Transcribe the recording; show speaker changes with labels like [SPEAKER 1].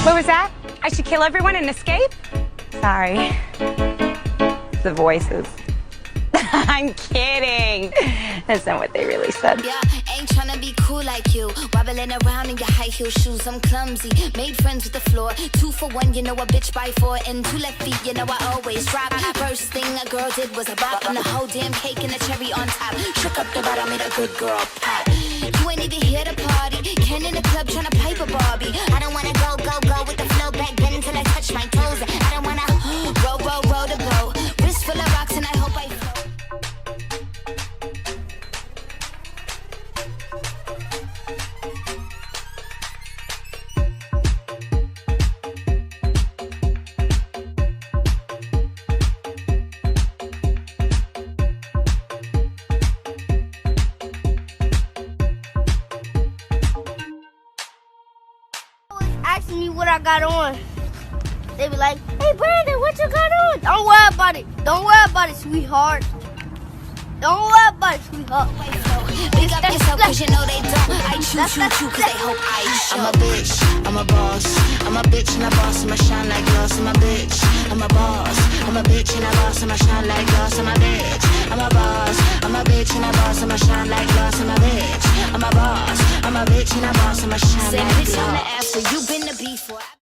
[SPEAKER 1] What was that? I should kill everyone and escape? Sorry. The voices. I'm kidding. That's not what they really said.
[SPEAKER 2] Yeah, ain't tryna be cool like you. Wobbling around in your high heel shoes, I'm clumsy. Made friends with the floor. 2 for 1, you know a bitch by 4. And 2 left feet, you know I always drop. First thing a girl did was a bop. And the whole damn cake and the cherry on top. Shook up the bottom, made a good girl pop. You ain't even here to party. Ken in the club tryna pipe a Barbie. I don't wanna go with the flow back then until I touch my toes. I don't wanna roll the boat. Wrist full of rocks and I hope I float.
[SPEAKER 3] Asking me what I got on. They be like, hey Brandon, what you got on? Don't worry about it. Don't worry about it, sweetheart. Don't worry about it, sweetheart.
[SPEAKER 2] Big up yourself cause you know they don't. I choose you too cause they hope I show. I'm a bitch, I'm a boss. I'm a bitch and a boss, I'ma shine like glass. I'm a bitch, I'm a boss. I'm a bitch and a boss, I'ma shine like glass. I'm a bitch, I'm a boss. I'm a bitch and a boss, I'ma shine like glass. I'm a bitch, I'm a boss. I'm a bitch and a boss, I'ma shine like glass. Say bitch on the ass, so you been the beef for.